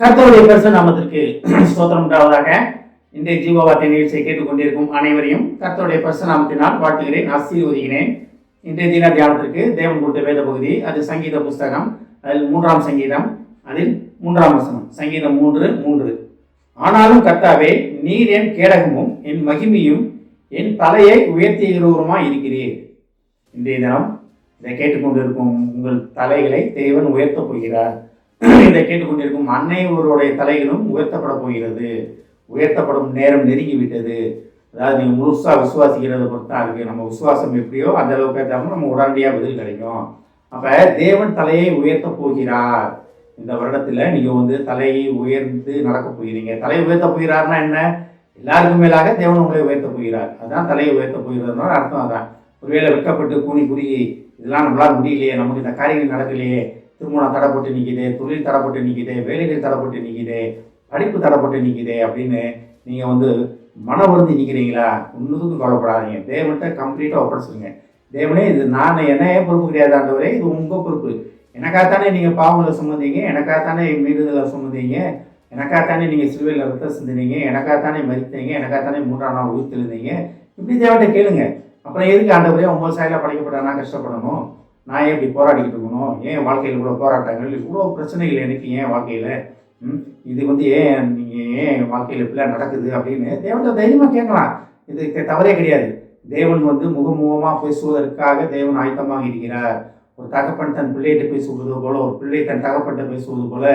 கர்த்தருடைய பரிசுத்த நாமத்திற்கு ஸ்தோத்திரம் உண்டாவதாக. இன்றைய ஜீவவார்த்தை நிகழ்ச்சியை கேட்டுக்கொண்டிருக்கும் அனைவரையும் கர்த்தருடைய பரிசுத்த நாமத்தினால் வாழ்த்துகிறேன், ஆசீர்வதிக்கிறேன். இன்றைய தின தியானத்திற்கு தேவன் கொடுத்த வேத பகுதி, அது சங்கீத புஸ்தகம், அதில் 3ஆம் சங்கீதம், அதில் 3ஆம் வசனம். சங்கீதம் 3:3. ஆனாலும் கர்த்தாவே, நீர் என் கேடகமும் என் மகிமையும் என் தலையை உயர்த்துகிறவருமாய் இருக்கிறீர். இன்றைய தினம் இதை கேட்டுக்கொண்டிருக்கும் உங்கள் தலைகளை தேவன் உயர்த்தப் போகிறார். இதை கேட்டுக்கொண்டிருக்கும் அன்னைவருடைய தலைகளும் உயர்த்தப்பட போகிறது. உயர்த்தப்படும் நேரம் நெருங்கிவிட்டது. அதாவது நீங்கள் முழுசா விசுவாசிக்கிறத பொறுத்தா இருக்கு. நம்ம விசுவாசம் எப்படியோ அந்த அளவுக்கு ஏற்றாமல் நம்ம உடனடியாக பதில் கிடைக்கும். அப்போ தேவன் தலையை உயர்த்த போகிறார். இந்த வருடத்தில் நீங்கள் தலையை உயர்ந்து நடக்க போகிறீங்க. தலையை உயர்த்த போகிறார்னா என்ன? எல்லாருக்கும் மேலாக தேவன் உங்களை உயர்த்த போகிறார். அதுதான் தலையை உயர்த்த போகிறதுனால அர்த்தம். அதான் ஒருவேளை வெட்கப்பட்டு கூனி குறுகி இதெல்லாம் நம்மளால் முடியலையே, நமக்கு இந்த காரியங்கள் நடக்கலையே, திருமணம் தடைப்பட்டு நிற்கிதே, தொழில் தடைப்பட்டு நிற்கிதே, வேலைகள் தடைப்பட்டு நிற்கிதே, படிப்பு தடைப்பட்டு நிற்கிதே அப்படின்னு நீங்கள் மன வருந்தி நிற்கிறீங்களா? ஒன்றுக்கும் கவலைப்படாதீங்க. தேவன்கிட்ட கம்ப்ளீட்டாக ஒப்படைச்சிருங்க. தேவனே, இது நான் என்னையே பொறுப்பு கிடையாதாண்டவரே, இது உங்கள் பொறுப்பு. எனக்காகத்தானே நீங்கள் பாவங்களை சுமந்தீங்க, எனக்காகத்தானே மீறுதலை சுமந்தீங்க, எனக்காகத்தானே நீங்கள் சிலுவையில் ரத்தம் சிந்தினீங்க, எனக்காகத்தானே மதித்தீங்க, எனக்காகத்தானே 3ஆம் நாள் உயிர்த்தெழுந்தீங்க. இப்படி தேவன்கிட்ட கேளுங்க. அப்புறம் எதுக்கு ஆண்டவரே உங்கள் சாயலாக படைக்கப்பட்ட நான் கஷ்டப்படணும்? நான் ஏன் இப்படி போராடிக்கிட்டு இருக்கணும்? ஏன் வாழ்க்கையில் இவ்வளோ போராட்டங்கள், இவ்வளோ பிரச்சனைகள் எனக்கு ஏன் வாழ்க்கையில்? இது ஏன் நீங்கள் ஏன் வாழ்க்கையில் இப்படிலாம் நடக்குது அப்படின்னு தேவன்கிட்ட தைரியமாக கேட்கலாம். இது தவறே கிடையாது. தேவன் முகமுகமாக பேசுவதற்காக தேவன் ஆயத்தமாக இருக்கிறார். ஒரு தகப்பன் தன் பிள்ளைகிட்ட பேசுவது போல, ஒரு பிள்ளை தன் தகப்பன்கிட்ட பேசுவது போல,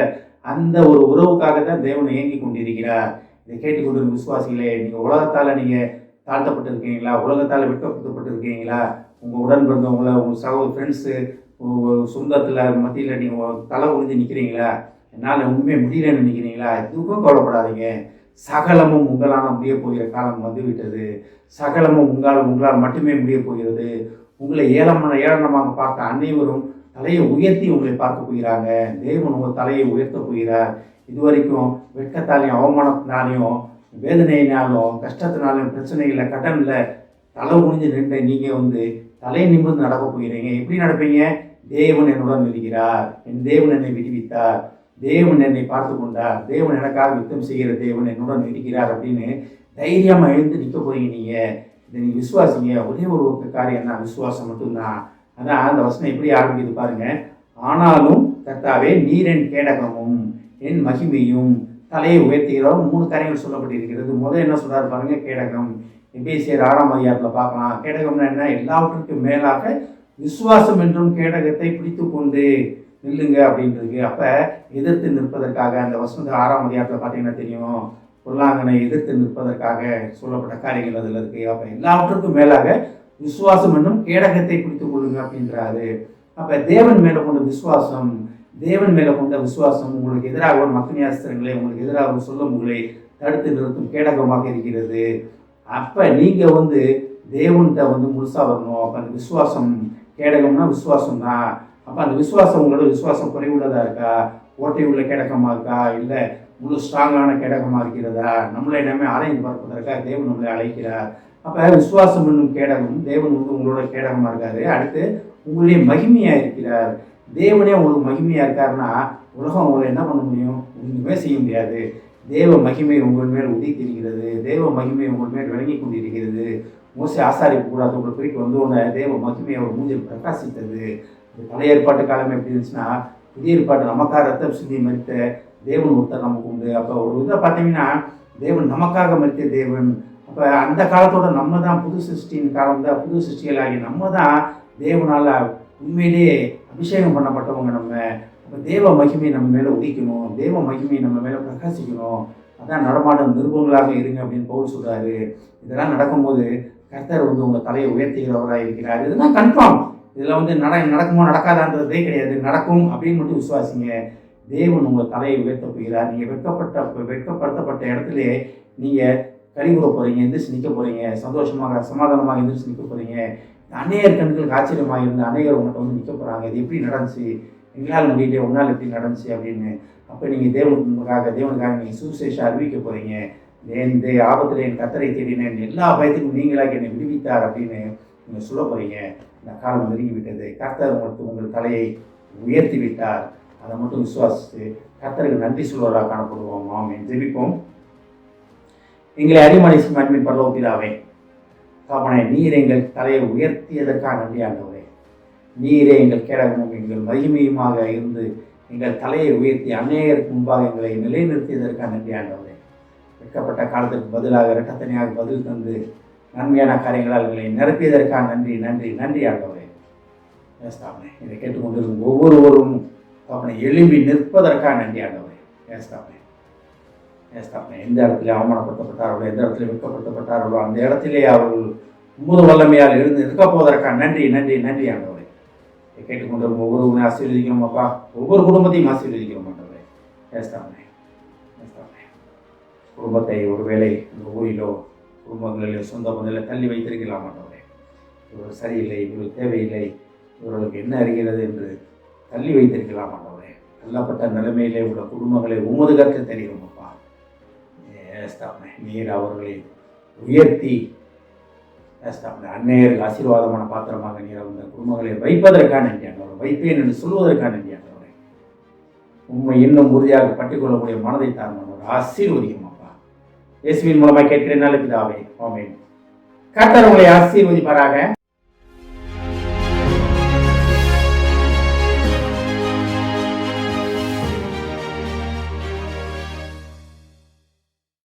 அந்த ஒரு உறவுக்காக தான் தேவன் இயங்கி கொண்டிருக்கிறார். இதை கேட்டுக்கொண்டு விசுவாசிகளே, நீங்கள் உலகத்தால் நீங்கள் தாழ்த்தப்பட்டு இருக்கீங்களா? உலகத்தால் வெட்கப்படுத்தப்பட்டு இருக்கீங்களா? உங்கள் உடன் பிறந்தவங்கள, உங்கள் ஃப்ரெண்ட்ஸு, சொந்தத்தில் மத்தியில் நீங்கள் தலை உறிஞ்சு நிற்கிறீங்களா? என்னால் உண்மையை முடியலன்னு நினைக்கிறீங்களா? எதுக்கும் கவலைப்படாதீங்க. சகலமும் உங்களால் முடிய போகிற காலம் வந்துவிட்டது. சகலமும் உங்களால் மட்டுமே முடிய போகிறது. உங்களை ஏளனமாக பார்த்த அனைவரும் தலையை உயர்த்தி உங்களை பார்க்க போகிறாங்க. தேவன் உங்கள் தலையை உயர்த்த போகிறார். இதுவரைக்கும் வெட்கத்தாலையும் அவமானத்தினாலையும் வேதனையினாலும் கஷ்டத்தினாலும் பிரச்சனையில் கடனில் தலை குனிஞ்சு நின்று நீங்கள் தலை நிமிர்ந்து நடக்க போகிறீங்க. எப்படி நடப்பீங்க? தேவன் என்னுடன் இருக்கிறார், என் தேவன் என்னை விடுவித்தார், தேவன் என்னை பார்த்து கொண்டார், தேவன் எனக்காக யுத்தம் செய்கிற தேவன் என்னுடன் இருக்கிறார் அப்படின்னு தைரியமாக எழுந்து நிற்க போகிறீங்க. நீங்கள் இதை நீங்கள் விசுவாசிங்க. ஒரே ஒரு காரியம் தான், விசுவாசம் மட்டும்தான். அதான் அந்த வசனம் எப்படி ஆரம்பிக்குது பாருங்க. ஆனாலும் கர்த்தாவே, நீர் என் கேடகமும் என் மகிமையும் தலையை உயர்த்துகிறோம். 3 காரியங்கள் சொல்லப்பட்டிருக்கிறது. முதல் என்ன சொல்றாரு பாருங்க, கேடகம். எபேசியர் 6ஆம் அதிகாரத்தில் பார்க்கலாம். கேடகம்னா என்ன? எல்லாவற்றுக்கும் மேலாக விசுவாசம் என்றும் கேடகத்தை பிடித்து கொண்டு நில்லுங்க அப்படின்றது. அப்போ எதிர்த்து நிற்பதற்காக அந்த வசனம் 6ஆம் அதிகாரத்தில் பார்த்தீங்கன்னா தெரியும், பொருளாங்கனை எதிர்த்து நிற்பதற்காக சொல்லப்பட்ட காரியங்கள் அதில் இருக்குது. அப்போ எல்லாவற்றுக்கும் மேலாக விசுவாசம் என்னும் கேடகத்தை பிடித்து கொள்ளுங்க அப்படின்றாரு. அப்போ தேவன் மேலே கொண்ட விசுவாசம், தேவன் மேலே கொண்ட விசுவாசம் உங்களுக்கு எதிராக ஒரு மக்களியாஸ்திரங்களை, உங்களுக்கு எதிராக சொல்லும் உங்களை தடுத்து நிறுத்தும் கேடகமாக இருக்கிறது. அப்போ நீங்கள் தேவன்கிட்ட முழுசாக வரணும். அப்போ அந்த விசுவாசம், கேடகம்னா விசுவாசம் தான். அப்போ அந்த விசுவாசம் உங்களோட விசுவாசம் குறைவுள்ளதாக இருக்கா? ஓட்டை உள்ள கேடகமாக இருக்கா? இல்லை முழு ஸ்ட்ராங்கான கேடகமாக இருக்கிறதா? நம்மளை எல்லாமே ஆராய்ந்து பார்ப்பதற்காக தேவன் நம்மளை அழைக்கிறார். அப்போ விசுவாசம் என்னும் கேடகம், தேவன் உங்களோட கேடகமாக இருக்காரு. அடுத்து உங்களுடைய மகிமையாக இருக்கிறார். தேவனே உங்களுக்கு மகிமையாக இருக்காருன்னா உலகம் உங்களை என்ன பண்ண முடியும்? ஒன்றுமே செய்ய முடியாது. தேவ மகிமை உங்கள் மேல் உதித்திருக்கிறது. தேவ மகிமை உங்கள் மேல் விளங்கி கொண்டிருக்கிறது. மோசே ஆசாரிப்பு கூடாது உங்களை போயிட்டு வந்தோடனே தேவ மகிமை அவர் மூஞ்சில் பிரகாசித்தது. பழைய ஏற்பாட்டு காலம் எப்படி இருந்துச்சுன்னா, புதிய ஏற்பாட்டு நமக்காக ரத்தம் சிந்தி மறித்த தேவன் ஒருத்தர் நமக்கு உண்டு. அப்போ ஒரு இதை பார்த்தீங்கன்னா, தேவன் நமக்காக மறித்த தேவன். அப்போ அந்த காலத்தோட நம்ம தான் புது சிருஷ்டியின் காலம் தான். புது சிருஷ்டிகளாகி நம்ம தான் தேவனால் உண்மையிலேயே அபிஷேகம் பண்ணப்பட்டவங்க நம்ம. அப்போ தேவ மகிமை நம்ம மேலே உதிக்கணும், தேவ மகிமை நம்ம மேலே பிரகாசிக்கணும். அதான் நடமாடும் நிருபங்களாக இருங்க அப்படின்னு பவுல் சொல்கிறாரு. இதெல்லாம் நடக்கும்போது கர்த்தர் உங்கள் தலையை உயர்த்துகிறவராக இருக்கிறார். இதுதான் கன்ஃபார்ம். இதில் நடக்குமோ நடக்காதான்றதே கிடையாது. நடக்கும் அப்படின்னு மட்டும் விசுவாசிங்க. தேவன் உங்கள் தலையை உயர்த்த போகிறார். நீங்கள் வெட்கப்படுத்தப்பட்ட இடத்துல நீங்கள் கழிவுற போகிறீங்க, எந்திரிச்சு நிற்க போகிறீங்க, சந்தோஷமாக சமாதானமாக எந்திரிச்சு நிற்க போகிறீங்க. அநேகர் கண்களுக்கு ஆச்சரியமாக இருந்து அநேகர் உங்கள்கிட்ட நிற்க போகிறாங்க. இது எப்படி நடந்துச்சு? எங்களால் முடியல, உன்னால் எப்படி நடந்துச்சு அப்படின்னு. அப்போ நீங்கள் தேவனுக்காக நீங்கள் சுவிசேஷம் அறிவிக்க போகிறீங்க. இந்த ஆபத்தில் என் கர்த்தரை தேடினேன், எல்லா பயத்துக்கும் நீங்களாக என்னை விடுவித்தார் அப்படின்னு நீங்கள் சொல்ல போகிறீங்க. இந்த காலம் நெருங்கி விட்டது. கர்த்தர் உங்கள் தலையை உயர்த்தி விட்டார். அதை மட்டும் விசுவாசித்து கர்த்தருக்கு நன்றி சொல்வதாக காணப்படுவோம். ஆமென். ஜெபிப்போம். எங்களை அடிமனிசும் அன்பின் பரலோக பிதாவே, தகப்பனே, நீர் எங்கள் தலையை உயர்த்தியதற்காக நன்றி ஆண்டவரே. நீரே எங்கள் கேடகமும் எங்கள் மகிமையுமாக இருந்து எங்கள் தலையை உயர்த்தி அநேகருக்கு முன்பாக எங்களை நிலைநிறுத்தியதற்காக நன்றி ஆண்டவரே. வெட்கப்பட்ட காலத்திற்கு பதிலாக இரட்டத்தனையாக பதில் தந்து நன்மையான காரியங்களால் எங்களை நிரப்பியதற்காக நன்றி நன்றி நன்றி ஆண்டவரே. ஏஸ்தாப்பனே, இதை கேட்டுக்கொண்டிருக்கும் ஒவ்வொருவரும் தகப்பனை எழும்பி நிற்பதற்காக நன்றி ஆண்டவரே. ஏஸ்தாப்பனே, ஏஸ்தாப்பனே, எந்த இடத்துல அவமானப்படுத்தப்பட்டார்களோ, எந்த இடத்துல வெட்கப்படுத்தப்பட்டார்களோ, அந்த இடத்திலே அவர்கள் உமது வல்லமையால் எழுந்து நிற்க போவதற்காக நன்றி நன்றி நன்றி ஆண்டவரே. இதை கேட்டுக்கொண்டிருக்கும் ஒவ்வொருவரையும் ஆசீர்வதிக்கிறோம் அப்பா. ஒவ்வொரு குடும்பத்தையும் ஆசீர்வதிக்கிறோம் ஆண்டவரே. ஏஸ்தாப்பனே, ஏஸ்தாப்பனே, குடும்பத்தை ஒருவேளை இந்த ஊரிலோ குடும்பங்களிலோ சொந்த பந்தத்தில் தள்ளி வைத்திருக்கலாம் ஆண்டவரே. இவர்கள் சரியில்லை, இவர்களுக்கு தேவையில்லை, இவர்களுக்கு என்ன அறிகிறது என்று தள்ளி வைத்திருக்கலாம் ஆண்டவரே. தள்ளப்பட்ட நிலைமையிலே உள்ள குடும்பங்களை உமது கற்று தெரியும் அப்பா. ஏஸ்தாப்பனே, நீர் அவர்களை உயர்த்தி ஏஸ்தாப்பனே அந்நேருக்கு ஆசீர்வாதமான பாத்திரமாக நீர் அந்த குடும்பங்களை வைப்பதற்கான நன்றி ஆண்டவரே. வைப்பேன் என்று சொல்வதற்கான நன்றி ஆண்டவரே. உண்மை இன்னும் உறுதியாக பற்றிக்கொள்ளக்கூடிய மனதை தாழ்ந்தவர் ஆசீர்வதிக்கும் அப்பா. இயேசுவின் மூலமாக கேட்கிறேன் நல்ல பிதாவே. ஆமென். கர்த்தர் உங்களை ஆசீர்வதிப்பாராக.